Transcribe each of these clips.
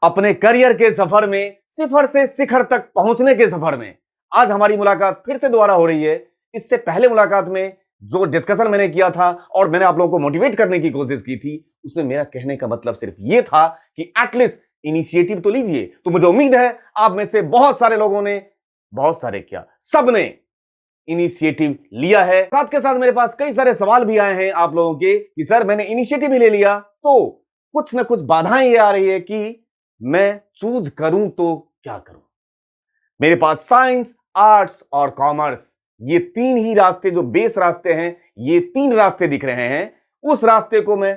अपने करियर के सफर में सिफर से शिखर तक पहुंचने के सफर में आज हमारी मुलाकात फिर से दोबारा हो रही है। इससे पहले मुलाकात में जो डिस्कशन मैंने किया था और मैंने आप लोगों को मोटिवेट करने की कोशिश की थी, उसमें मेरा कहने का मतलब सिर्फ ये था कि एटलीस्ट इनिशिएटिव तो लीजिए। तो मुझे उम्मीद है आप में से बहुत सारे लोगों ने, बहुत सारे क्या, सबने इनिशिएटिव लिया है। साथ के साथ मेरे पास कई सारे सवाल भी आए हैं आप लोगों के कि सर मैंने इनिशिएटिव ही ले लिया तो कुछ ना कुछ बाधाएं ये आ रही है कि मैं चूज करूं तो क्या करूं। मेरे पास साइंस, आर्ट्स और कॉमर्स, ये तीन ही रास्ते जो बेस रास्ते हैं, ये तीन रास्ते दिख रहे हैं। उस रास्ते को मैं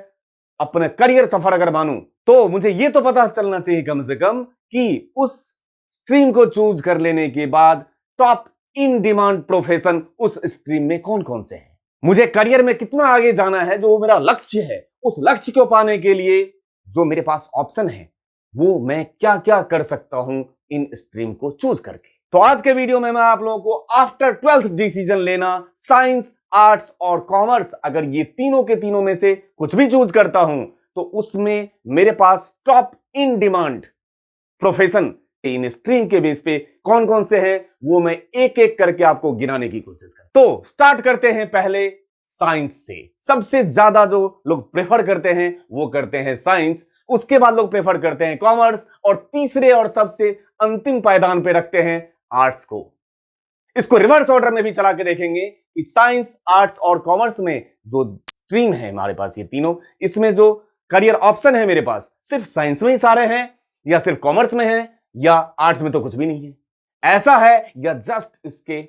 अपना करियर सफर अगर मानूं तो मुझे ये तो पता चलना चाहिए कम से कम कि उस स्ट्रीम को चूज कर लेने के बाद टॉप इन डिमांड प्रोफेशन उस स्ट्रीम में कौन कौन से हैं। मुझे करियर में कितना आगे जाना है, जो मेरा लक्ष्य है, उस लक्ष्य को पाने के लिए जो मेरे पास ऑप्शन है वो मैं क्या क्या कर सकता हूं इन स्ट्रीम को चूज करके। तो आज के वीडियो में मैं आप लोगों को आफ्टर 12th डिसीजन लेना, साइंस, आर्ट्स और कॉमर्स, अगर ये तीनों के तीनों में से कुछ भी चूज करता हूं तो उसमें मेरे पास top in demand profession in stream के बेस पे कौन कौन से हैं वो मैं एक एक करके आपको गिनाने की कोशिश कर। तो स्टार्ट करते हैं पहले साइंस से। सबसे ज्यादा जो लोग प्रेफर करते हैं वो करते हैं साइंस, उसके बाद लोग प्रेफर करते हैं कॉमर्स और तीसरे और सबसे अंतिम पायदान पे रखते हैं आर्ट्स को। इसको रिवर्स ऑर्डर में भी चला के देखेंगे कि साइंस, आर्ट्स और कॉमर्स में जो स्ट्रीम है हमारे पास ये तीनों, इसमें जो करियर ऑप्शन है मेरे पास सिर्फ साइंस में ही सारे हैं या सिर्फ कॉमर्स में है या आर्ट्स में तो कुछ भी नहीं है, ऐसा है या जस्ट इसके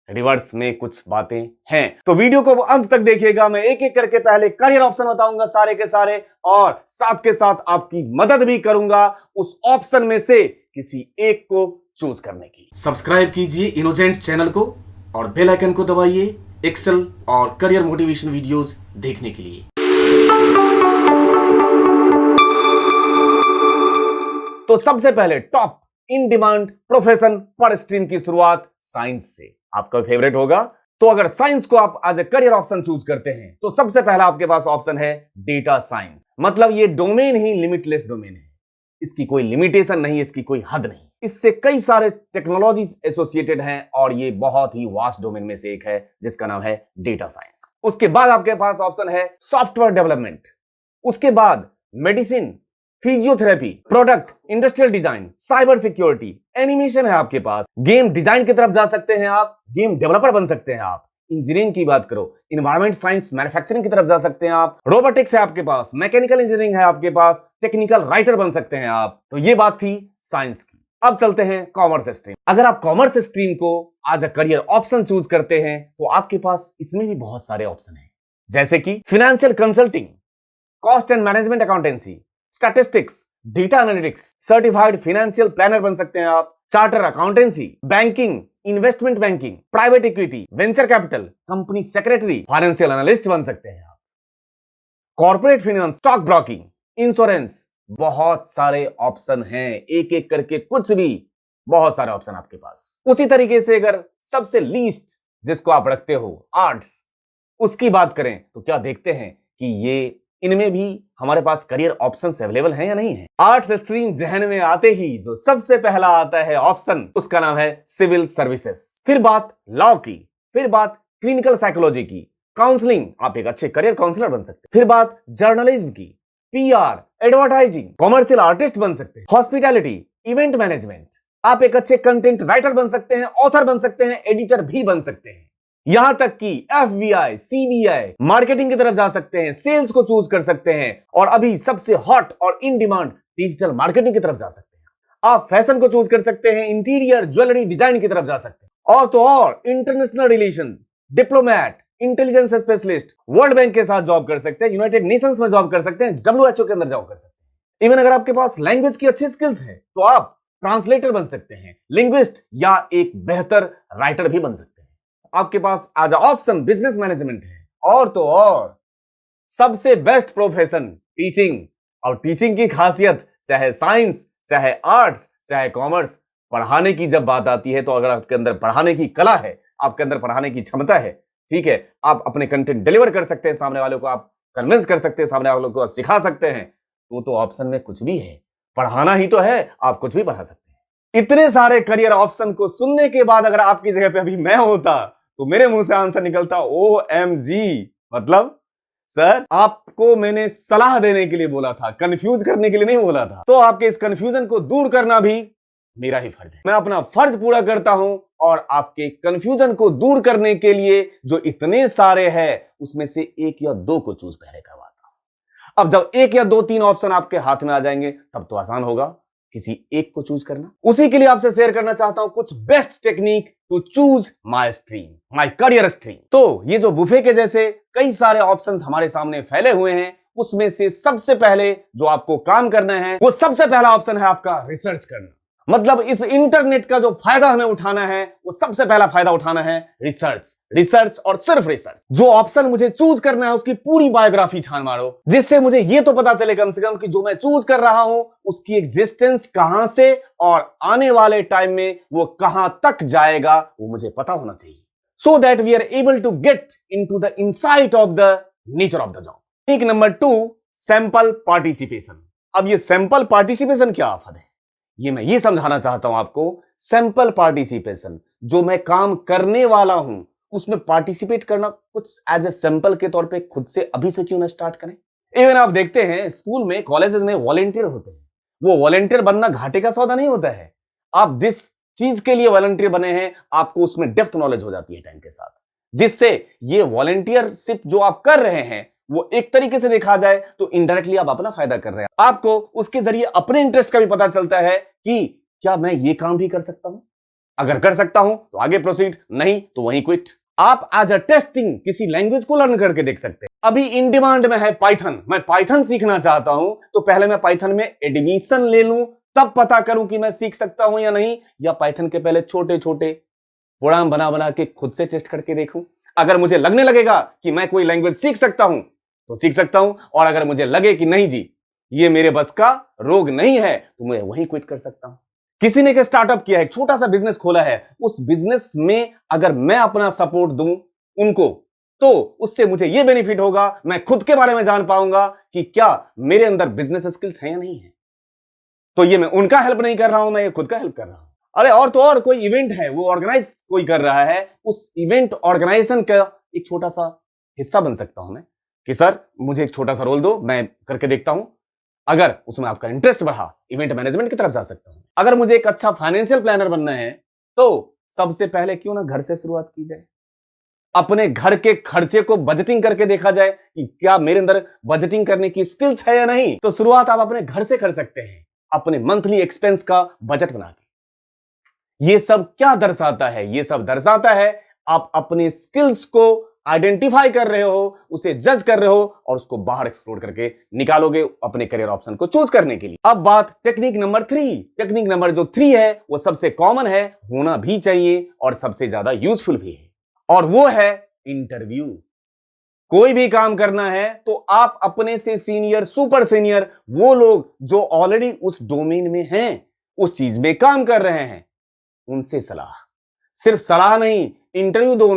रिवर्स में कुछ बातें हैं। तो वीडियो को अंत तक देखिएगा। मैं एक एक करके पहले करियर ऑप्शन बताऊंगा सारे के सारे और साथ के साथ आपकी मदद भी करूंगा उस ऑप्शन में से किसी एक को चूज करने की। सब्सक्राइब कीजिए इनोजेंट चैनल को और बेल आइकन को दबाइए एक्सेल और करियर मोटिवेशन वीडियोस देखने के लिए। तो सबसे पहले टॉप इन डिमांड प्रोफेशन पर स्ट्रीम की शुरुआत साइंस से। आपका फेवरेट होगा। तो अगर साइंस को आप as a career option choose करते हैं तो सबसे पहला आपके पास ऑप्शन है डेटा साइंस। मतलब ये डोमेन ही लिमिटलेस डोमेन है, इसकी कोई लिमिटेशन नहीं, इसकी कोई हद नहीं। इससे कई सारे टेक्नोलॉजीज एसोसिएटेड हैं और ये बहुत ही वास्ट डोमेन में से एक है जिसका नाम है डेटा साइंस। उसके बाद आपके पास ऑप्शन है सॉफ्टवेयर डेवलपमेंट, उसके बाद medicine, physiotherapy, product, industrial design, cyber security, animation है आपके पास, गेम डिजाइन की तरफ जा सकते हैं आप, गेम डेवलपर बन सकते हैं आप, इंजीनियरिंग की बात करो, इन्वायरमेंट साइंस मैन्युफैक्चरिंग की तरफ जा सकते हैं आप, रोबोटिक्स है आपके पास, मैकेनिकल इंजीनियरिंग है आपके पास, टेक्निकल राइटर बन सकते हैं आप। तो ये बात थी साइंस की। अब चलते हैं कॉमर्स स्ट्रीम। अगर आप कॉमर्स स्ट्रीम को as a career option choose करते हैं तो आपके पास इसमें भी बहुत सारे ऑप्शन हैं, जैसे कि financial consulting, cost and management accountancy, statistics, data analytics, certified financial planner बन सकते हैं आप, charter accountancy, banking, investment banking, private equity, venture capital, company secretary, financial analyst बन सकते हैं आप, corporate finance, stock broking, insurance. बहुत सारे ऑप्शन हैं, एक एक करके कुछ भी, बहुत सारे ऑप्शन आपके पास। उसी तरीके से अगर सबसे लीस्ट जिसको आप रखते हो आर्ट्स, उसकी बात करें तो क्या देखते हैं कि ये इनमें भी हमारे पास करियर ऑप्शंस अवेलेबल हैं या नहीं है। आर्ट्स स्ट्रीम जहन में आते ही जो सबसे पहला आता है ऑप्शन, उसका नाम है सिविल सर्विसेज। फिर बात लॉ की, फिर बात क्लिनिकल साइकोलॉजी की, काउंसलिंग, आप एक अच्छे करियर काउंसलर बन सकते हैं। फिर बात जर्नलिज्म की, पीआर, एडवर्टाइजिंग, कॉमर्शियल आर्टिस्ट बन सकते हैं, हॉस्पिटैलिटी, इवेंट मैनेजमेंट, आप एक अच्छे कंटेंट राइटर बन सकते हैं, ऑथर बन सकते हैं, एडिटर भी बन सकते हैं। यहां तक कि एफबीआई, सीबीआई, मार्केटिंग की तरफ जा सकते हैं, सेल्स को चूज कर सकते हैं और अभी सबसे हॉट और इन डिमांड डिजिटल मार्केटिंग की तरफ जा सकते हैं। आप फैशन को चूज कर सकते हैं, इंटीरियर ज्वेलरी डिजाइन की तरफ जा सकते हैं और तो और international relation, diplomat, intelligence specialist, world bank के साथ जॉब कर सकते हैं, यूनाइटेड नेशंस में जॉब कर सकते हैं, डब्ल्यूएचओ के अंदर जॉब कर सकते हैं। इवन अगर आपके पास लैंग्वेज की अच्छी स्किल्स है तो आप ट्रांसलेटर बन सकते हैं, लिंग्विस्ट या एक बेहतर राइटर भी बन सकते हैं। आपके पास आज ऑप्शन बिजनेस मैनेजमेंट है और तो और सबसे बेस्ट प्रोफेशन टीचिंग। और टीचिंग की खासियत चाहे साइंस, चाहे आर्ट्स, चाहे कॉमर्स, पढ़ाने की जब बात आती है तो अगर आपके अंदर पढ़ाने की कला है, आपके अंदर पढ़ाने की क्षमता है, ठीक है, आप अपने कंटेंट डिलीवर कर सकते हैं, सामने वालों को आप कन्विंस कर सकते हैं, सामने वालों को आप सिखा सकते हैं, तो ऑप्शन में कुछ भी है। पढ़ाना ही तो है, आप कुछ भी पढ़ा सकते हैं। इतने सारे करियर ऑप्शन को सुनने के बाद अगर आपकी जगह पे अभी मैं होता तो मेरे मुंह से आंसर निकलता OMG। मतलब सर, आपको मैंने सलाह देने के लिए बोला था, कंफ्यूज करने के लिए नहीं बोला था। तो आपके इस कंफ्यूजन को दूर करना भी मेरा ही फर्ज है। मैं अपना फर्ज पूरा करता हूं और आपके कंफ्यूजन को दूर करने के लिए जो इतने सारे हैं उसमें से एक या दो को चूज पहले करवाता हूं। अब जब एक या दो तीन ऑप्शन आपके हाथ में आ जाएंगे तब तो आसान होगा किसी एक को चूज करना। उसी के लिए आपसे शेयर करना चाहता हूं कुछ best technique to choose my stream, my career stream. तो ये जो बुफे के जैसे कई सारे ऑप्शंस हमारे सामने फैले हुए हैं, उसमें से सबसे पहले जो आपको काम करना है वो सबसे पहला ऑप्शन है आपका रिसर्च करना। मतलब इस इंटरनेट का जो फायदा हमें उठाना है वो सबसे पहला फायदा उठाना है रिसर्च, रिसर्च और सिर्फ रिसर्च। जो ऑप्शन मुझे चूज करना है उसकी पूरी बायोग्राफी छान मारो, जिससे मुझे ये तो पता चले कम से कम कि जो मैं चूज कर रहा हूं उसकी एग्जिस्टेंस कहां से और आने वाले टाइम में वो कहां तक जाएगा वो मुझे पता होना चाहिए, so that we are able to get into the insight of the nature of the job. Technique number 2, sample participation. अब ये सैंपल पार्टिसिपेशन क्या आफत है, ये मैं ये समझाना चाहता हूं आपको। सैंपल पार्टिसिपेशन, जो मैं काम करने वाला हूं उसमें पार्टिसिपेट करना कुछ एज ए सैंपल के तौर पे खुद से अभी से क्यों ना स्टार्ट करें। इवन आप देखते हैं स्कूल में, कॉलेजेस में वॉलेंटियर होते हैं, वो वॉलेंटियर बनना घाटे का सौदा नहीं होता है। आप जिस चीज के लिए वॉलेंटियर बने हैं आपको उसमें डेप्थ नॉलेज हो जाती है टाइम के साथ, जिससे ये वॉलेंटियरशिप जो आप कर रहे हैं वो एक तरीके से देखा जाए तो इनडायरेक्टली आप अपना फायदा कर रहे हैं। आपको उसके जरिए अपने इंटरेस्ट का भी पता चलता है कि क्या मैं ये काम भी कर सकता हूं, अगर कर सकता हूं तो आगे प्रोसीड, नहीं तो वहीं क्विट। आप एज अ टेस्टिंग किसी लैंग्वेज को लर्न करके देख सकते हैं। अभी इन डिमांड में है पाइथन, मैं पाइथन सीखना चाहता हूं तो पहले मैं पाइथन में एडमिशन ले लूं, तब पता करूं कि मैं सीख सकता हूं या नहीं, या पाइथन के पहले छोटे छोटे प्रोग्राम बना बना के खुद से टेस्ट करके देखूं। अगर मुझे लगने लगेगा कि मैं कोई लैंग्वेज सीख सकता हूं तो सीख सकता हूं, और अगर मुझे लगे कि नहीं जी ये मेरे बस का रोग नहीं है तो मैं वहीं क्विट कर सकता हूं। किसी ने एक स्टार्टअप किया है, एक छोटा सा बिजनेस खोला है, उस बिजनेस में अगर मैं अपना सपोर्ट दूं उनको तो उससे मुझे यह बेनिफिट होगा, मैं खुद के बारे में जान पाऊंगा कि क्या मेरे अंदर बिजनेस स्किल्स हैं या नहीं है। तो ये मैं उनका हेल्प नहीं कर रहा हूं, मैं ये खुद का हेल्प कर रहा हूं। अरे और तो और कोई इवेंट है वो ऑर्गेनाइज कोई कर रहा है, उस इवेंट ऑर्गेनाइजेशन का एक छोटा सा हिस्सा बन सकता हूं मैं कि सर मुझे एक छोटा सा रोल दो, मैं करके देखता हूं। अगर उसमें आपका इंटरेस्ट बढ़ा इवेंट मैनेजमेंट की तरफ जा सकता हूं। अगर मुझे एक अच्छा फाइनेंशियल प्लानर बनना है तो सबसे पहले क्यों ना घर से शुरुआत की जाए, अपने घर के खर्चे को बजटिंग करके देखा जाए कि क्या मेरे अंदर बजटिंग करने की स्किल्स है या नहीं। तो शुरुआत आप अपने घर से कर सकते हैं, अपने मंथली एक्सपेंस का बजट बना के। ये सब क्या दर्शाता है, ये सब दर्शाता है आप अपने स्किल्स को आइडेंटिफाई कर रहे हो, उसे जज कर रहे हो और उसको बाहर एक्सप्लोर करके निकालोगे अपने करियर ऑप्शन को चूज करने के लिए। अब बात टेक्निक नंबर 3। टेक्निक नंबर जो 3 है वो सबसे कॉमन है, होना भी चाहिए और सबसे ज्यादा यूजफुल भी है, और वो है इंटरव्यू। कोई भी काम करना है तो आप अपने से सीनियर, सुपर सीनियर, वो लोग जो ऑलरेडी उस डोमेन में हैं, उस चीज में काम कर रहे हैं, उनसे सलाह, सिर्फ सलाह नहीं, इंटरव्यू दो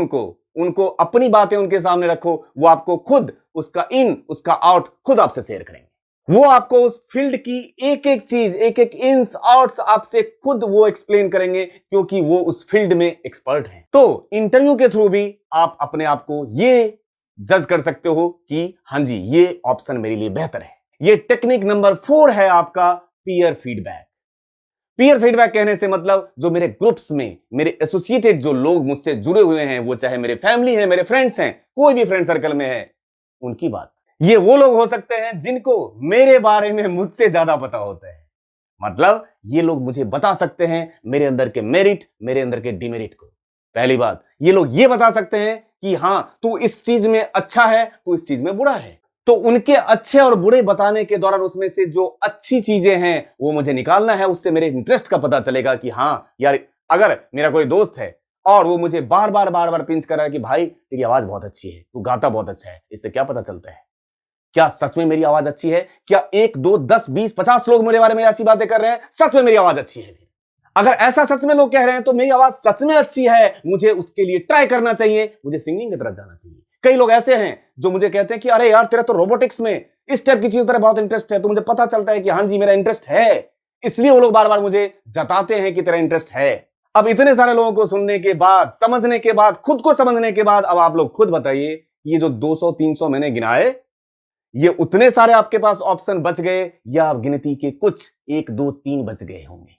उनको अपनी बातें उनके सामने रखो, वो आपको खुद उसका इन उसका आउट खुद आपसे शेयर करेंगे। वो आपको उस फील्ड की एक एक चीज, एक एक इन्स आउट्स आपसे खुद वो एक्सप्लेन करेंगे, क्योंकि वो उस फील्ड में एक्सपर्ट हैं। तो इंटरव्यू के थ्रू भी आप अपने आप को ये जज कर सकते हो कि हां जी ये ऑप्शन मेरे लिए बेहतर है। ये टेक्निक नंबर 4 है आपका पीयर फीडबैक। पीयर फीडबैक कहने से मतलब जो मेरे ग्रुप्स में, मेरे एसोसिएटेड जो लोग मुझसे जुड़े हुए हैं, वो चाहे मेरे फैमिली है, मेरे फ्रेंड्स हैं, कोई भी फ्रेंड सर्कल में है, उनकी बात। ये वो लोग हो सकते हैं जिनको मेरे बारे में मुझसे ज्यादा पता होता है। मतलब ये लोग मुझे बता सकते हैं मेरे अंदर के मेरिट, मेरे अंदर के डिमेरिट को। पहली बात, ये लोग ये बता सकते हैं कि हां तू इस चीज में अच्छा है, तू इस चीज में बुरा है। तो उनके अच्छे और बुरे बताने के दौरान उसमें से जो अच्छी चीजें हैं वो मुझे निकालना है, उससे मेरे इंटरेस्ट का पता चलेगा कि हां यार, अगर मेरा कोई दोस्त है और वो मुझे बार बार पिंच कर रहा है कि भाई तेरी आवाज बहुत अच्छी है, तू गाता बहुत अच्छा है, इससे क्या पता चलता है क्या सच में मेरी आवाज अच्छी है? क्या 1 2 10 20 50 लोग मेरे बारे में ऐसी बातें कर रहे हैं सच में मेरी आवाज अच्छी है? अगर ऐसा सच में लोग कह रहे हैं तो मेरी आवाज सच में अच्छी है, मुझे उसके लिए ट्राई करना चाहिए, मुझे सिंगिंग की तरफ जाना चाहिए। कई लोग ऐसे हैं जो मुझे कहते हैं कि अरे यार तेरा तो रोबोटिक्स में इस टाइप की चीजों तरह बहुत इंटरेस्ट है, तो मुझे पता चलता है कि हाँ जी मेरा इंटरेस्ट है, इसलिए वो लोग बार बार मुझे जताते हैं कि तेरा इंटरेस्ट है। अब इतने सारे लोगों को सुनने के बाद, समझने के बाद, खुद को समझने के बाद, अब आप लोग खुद बताइए, ये जो 200-300 मैंने गिनाए, ये उतने सारे आपके पास ऑप्शन बच गए या गिनती के कुछ 1 2 3 बच गए होंगे?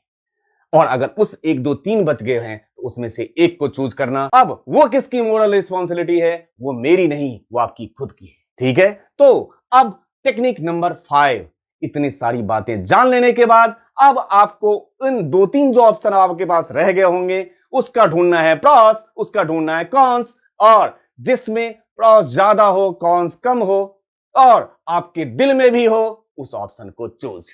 और अगर उस 1 2 3 बच गए हैं तो उसमें से एक को चूज करना। अब वो किसकी मोरल रिस्पॉन्सिबिलिटी है? वो मेरी नहीं, वो आपकी खुद की है। ठीक है, तो अब टेक्निक नंबर 5, इतनी सारी बातें जान लेने के बाद अब आपको इन 2-3 जो ऑप्शन आपके पास रह गए होंगे उसका ढूंढना है प्रॉस, उसका ढूंढना है कॉन्स, और जिसमें प्रॉस ज्यादा हो, कॉन्स कम हो और आपके दिल में भी हो, उस ऑप्शन को चूज।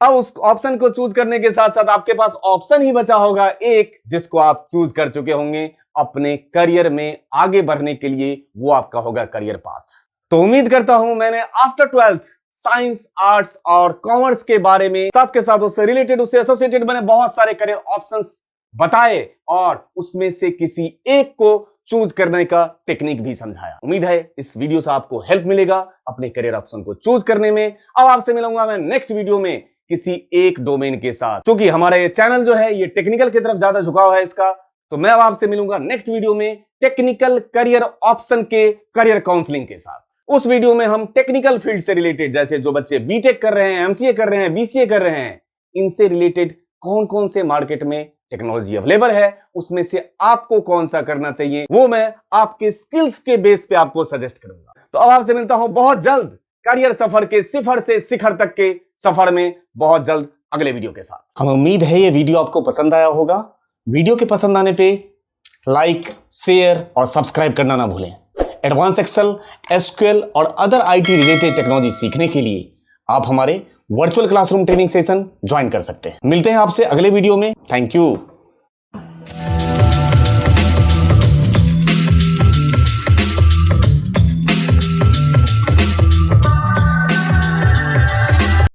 अब उस ऑप्शन को चूज करने के साथ साथ आपके पास ऑप्शन ही बचा होगा एक, जिसको आप चूज कर चुके होंगे अपने करियर में आगे बढ़ने के लिए, वो आपका होगा करियर पाथ। तो उम्मीद करता हूं मैंने आफ्टर 12th साइंस, आर्ट्स और कॉमर्स के बारे में, साथ के साथ उससे रिलेटेड, उससे एसोसिएटेड मैंने बहुत सारे करियर ऑप्शंस बताए और उसमें से किसी एक को चूज करने का टेक्निक भी समझाया। उम्मीद है इस वीडियो से आपको हेल्प मिलेगा अपने करियर ऑप्शन को चूज करने में। अब आपसे मिलूंगा मैं नेक्स्ट वीडियो में किसी एक डोमेन के साथ, क्योंकि हमारा ये चैनल जो है ये टेक्निकल की तरफ ज्यादा झुकाव है इसका। तो मैं अब आपसे मिलूंगा नेक्स्ट वीडियो में टेक्निकल करियर ऑप्शन के करियर काउंसलिंग के साथ। उस वीडियो में हम टेक्निकल फील्ड से रिलेटेड, जैसे जो बच्चे बीटेक कर रहे हैं, एमसीए कर रहे हैं, बीसीए कर रहे हैं, इनसे रिलेटेड कौन कौन से मार्केट में टेक्नोलॉजी अवेलेबल है, उसमें से आपको कौन सा करना चाहिए, वो मैं आपके स्किल्स के बेस पे आपको सजेस्ट करूंगा। तो अब आपसे मिलता हूं बहुत जल्द करियर सफर के सिफर से शिखर तक के सफर में, बहुत जल्द अगले वीडियो के साथ। हमें उम्मीद है ये वीडियो आपको पसंद आया होगा। वीडियो के पसंद आने पे लाइक, शेयर और सब्सक्राइब करना ना भूलें। एडवांस एक्सेल, एसक्यूएल और अदर आईटी रिलेटेड टेक्नोलॉजी सीखने के लिए आप हमारे virtual classroom training session join कर सकते हैं। मिलते हैं आपसे अगले वीडियो में। Thank you.